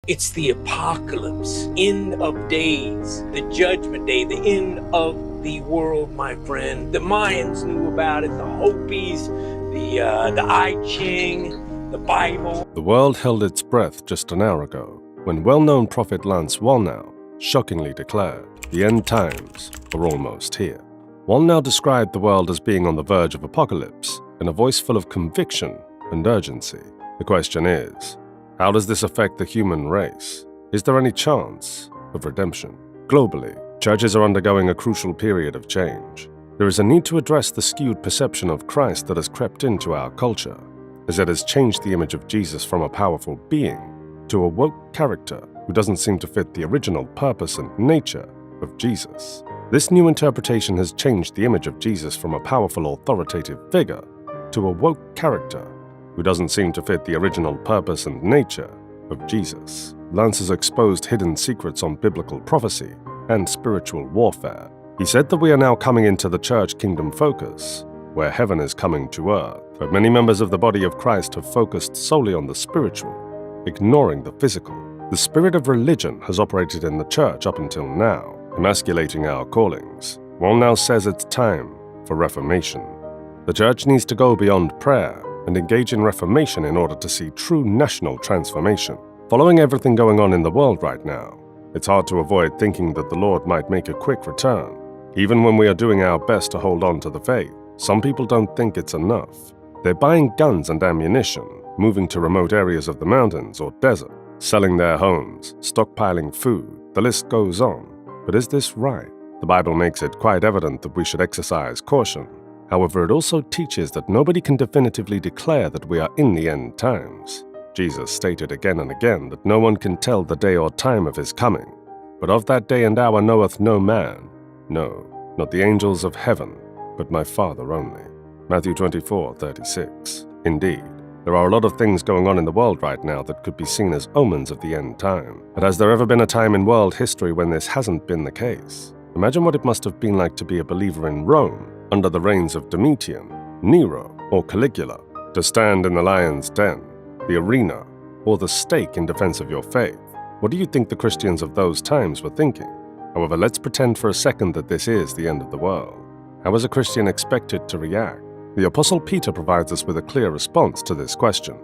It's the apocalypse, end of days, the judgment day, the end of the world, my friend. The Mayans knew about it, the Hopis, the I Ching, the Bible. The world held its breath just an hour ago when well-known prophet Wallnau shockingly declared, "The end times are almost here." Wallnau described the world as being on the verge of apocalypse in a voice full of conviction and urgency. The question is, how does this affect the human race? Is there any chance of redemption? Globally, churches are undergoing a crucial period of change. There is a need to address the skewed perception of Christ that has crept into our culture, as it has changed the image of Jesus from a powerful being to a woke character who doesn't seem to fit the original purpose and nature of Jesus. This new interpretation has changed the image of Jesus from a powerful authoritative figure to a woke character who doesn't seem to fit the original purpose and nature of Jesus. Lance has exposed hidden secrets on biblical prophecy and spiritual warfare. He said that we are now coming into the church kingdom focus, where heaven is coming to earth, but many members of the body of Christ have focused solely on the spiritual, ignoring the physical. The spirit of religion has operated in the church up until now, emasculating our callings. Wallnau says it's time for reformation. The church needs to go beyond prayer and engage in reformation in order to see true national transformation. Following everything going on in the world right now, it's hard to avoid thinking that the Lord might make a quick return. Even when we are doing our best to hold on to the faith, some people don't think it's enough. They're buying guns and ammunition, moving to remote areas of the mountains or desert, selling their homes, stockpiling food, the list goes on. But is this right? The Bible makes it quite evident that we should exercise caution. However, it also teaches that nobody can definitively declare that we are in the end times. Jesus stated again and again that no one can tell the day or time of his coming. But of that day and hour knoweth no man, no, not the angels of heaven, but my Father only. Matthew 24:36. Indeed, there are a lot of things going on in the world right now that could be seen as omens of the end time. But has there ever been a time in world history when this hasn't been the case? Imagine what it must have been like to be a believer in Rome under the reigns of Domitian, Nero, or Caligula, to stand in the lion's den, the arena, or the stake in defense of your faith. What do you think the Christians of those times were thinking? However, let's pretend for a second that this is the end of the world. How is a Christian expected to react? The Apostle Peter provides us with a clear response to this question.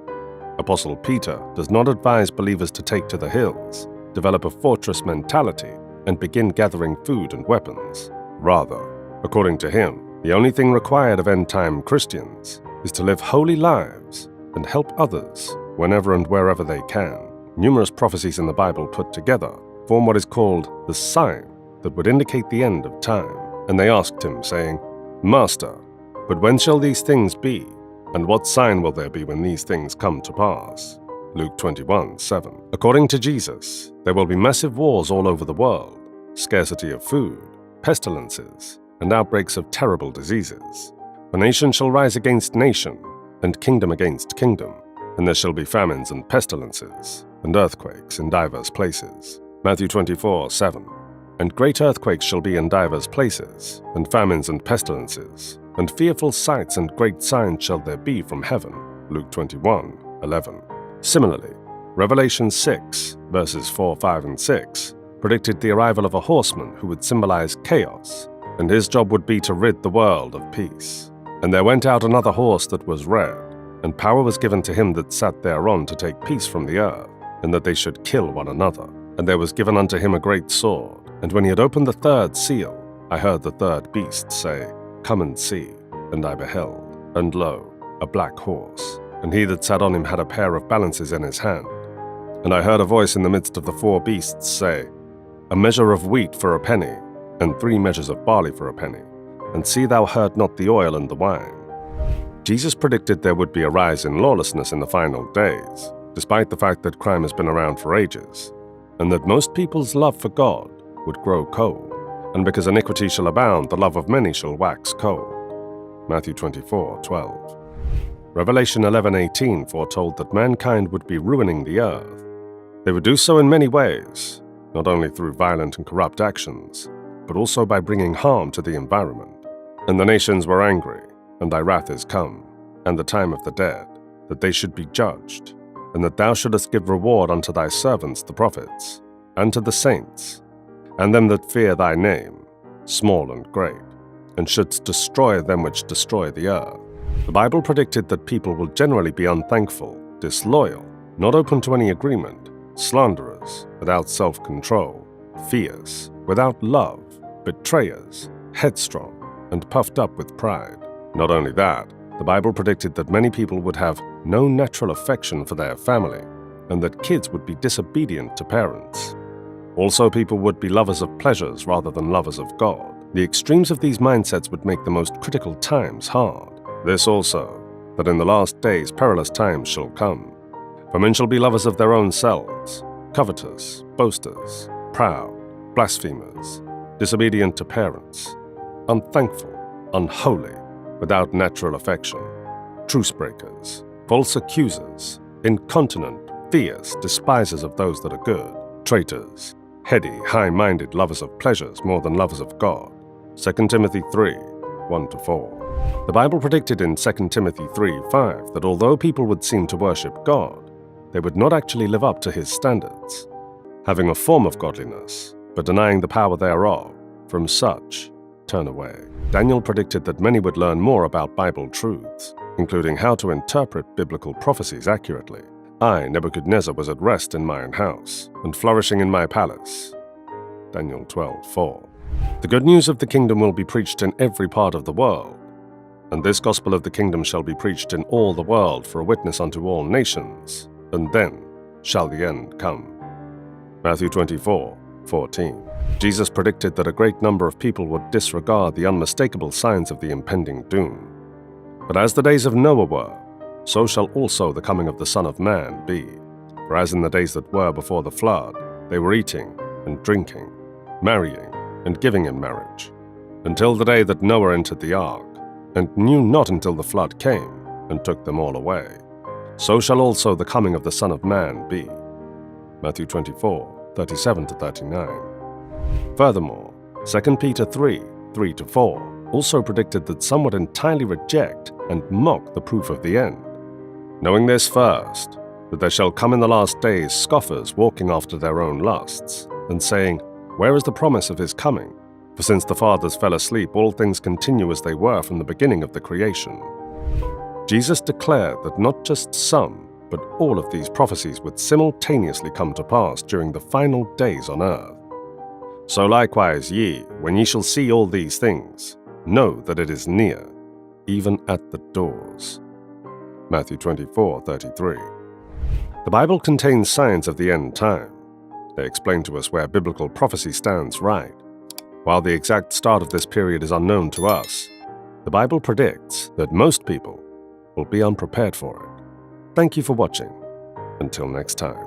Apostle Peter does not advise believers to take to the hills, develop a fortress mentality, and begin gathering food and weapons. Rather, according to him, the only thing required of end-time Christians is to live holy lives and help others whenever and wherever they can. Numerous prophecies in the Bible put together form what is called the sign that would indicate the end of time. And they asked him, saying, "Master, but when shall these things be? And what sign will there be when these things come to pass?" Luke 21:7. According to Jesus, there will be massive wars all over the world, scarcity of food, pestilences, and outbreaks of terrible diseases. For nation shall rise against nation, and kingdom against kingdom, and there shall be famines and pestilences, and earthquakes in divers places. Matthew 24:7. And great earthquakes shall be in divers places, and famines and pestilences, and fearful sights and great signs shall there be from heaven. Luke 21:11. Similarly, Revelation 6, verses 4, 5, and 6, predicted the arrival of a horseman who would symbolize chaos, and his job would be to rid the world of peace. And there went out another horse that was red, and power was given to him that sat thereon to take peace from the earth, and that they should kill one another. And there was given unto him a great sword. And when he had opened the third seal, I heard the third beast say, "Come and see." And I beheld, and lo, a black horse, and he that sat on him had a pair of balances in his hand. And I heard a voice in the midst of the four beasts say, "A measure of wheat for a penny, and 3 measures of barley for a penny, and see thou hurt not the oil and the wine." Jesus predicted there would be a rise in lawlessness in the final days, despite the fact that crime has been around for ages, and that most people's love for God would grow cold, and because iniquity shall abound, the love of many shall wax cold. Matthew 24:12. Revelation 11:18 foretold that mankind would be ruining the earth. They would do so in many ways, not only through violent and corrupt actions, but also by bringing harm to the environment. And the nations were angry, and thy wrath is come, and the time of the dead, that they should be judged. and that thou shouldest give reward unto thy servants the prophets, and to the saints, and them that fear thy name, small and great, and shouldst destroy them which destroy the earth. The Bible predicted that people will generally be unthankful, disloyal, not open to any agreement, slanderers, without self-control, fierce, without love, betrayers, headstrong, and puffed up with pride. Not only that, the Bible predicted that many people would have no natural affection for their family, and that kids would be disobedient to parents. Also, people would be lovers of pleasures rather than lovers of God. The extremes of these mindsets would make the most critical times hard. This also, that in the last days perilous times shall come. For men shall be lovers of their own selves, covetous, boasters, proud, blasphemers, disobedient to parents, unthankful, unholy, without natural affection, truce breakers, false accusers, incontinent, fierce, despisers of those that are good, traitors, heady, high-minded, lovers of pleasures more than lovers of God. 2 Timothy 3, 1-4. The Bible predicted in 2 Timothy 3:5 that although people would seem to worship God, they would not actually live up to his standards, having a form of godliness, but denying the power thereof. From such, turn away. Daniel predicted that many would learn more about Bible truths, including how to interpret biblical prophecies accurately. I, Nebuchadnezzar, was at rest in mine house, and flourishing in my palace. Daniel 12:4. The good news of the kingdom will be preached in every part of the world, and this gospel of the kingdom shall be preached in all the world for a witness unto all nations, and then shall the end come. Matthew 24:14. Jesus predicted that a great number of people would disregard the unmistakable signs of the impending doom. But as the days of Noah were, so shall also the coming of the Son of Man be. For as in the days that were before the flood, they were eating and drinking, marrying and giving in marriage, until the day that Noah entered the ark, and knew not until the flood came, and took them all away. So shall also the coming of the Son of Man be. Matthew 24:37-39. Furthermore, 2 Peter 3:3-4 also predicted that some would entirely reject and mock the proof of the end. Knowing this first, that there shall come in the last days scoffers walking after their own lusts, and saying, Where is the promise of his coming? For since the fathers fell asleep, all things continue as they were from the beginning of the creation. Jesus declared that not just some, but all of these prophecies would simultaneously come to pass during the final days on earth. So likewise ye, when ye shall see all these things, know that it is near, even at the doors. Matthew 24:33. The Bible contains signs of the end time. They explain to us where biblical prophecy stands right. While the exact start of this period is unknown to us, the Bible predicts that most people will be unprepared for it. Thank you for watching. Until next time.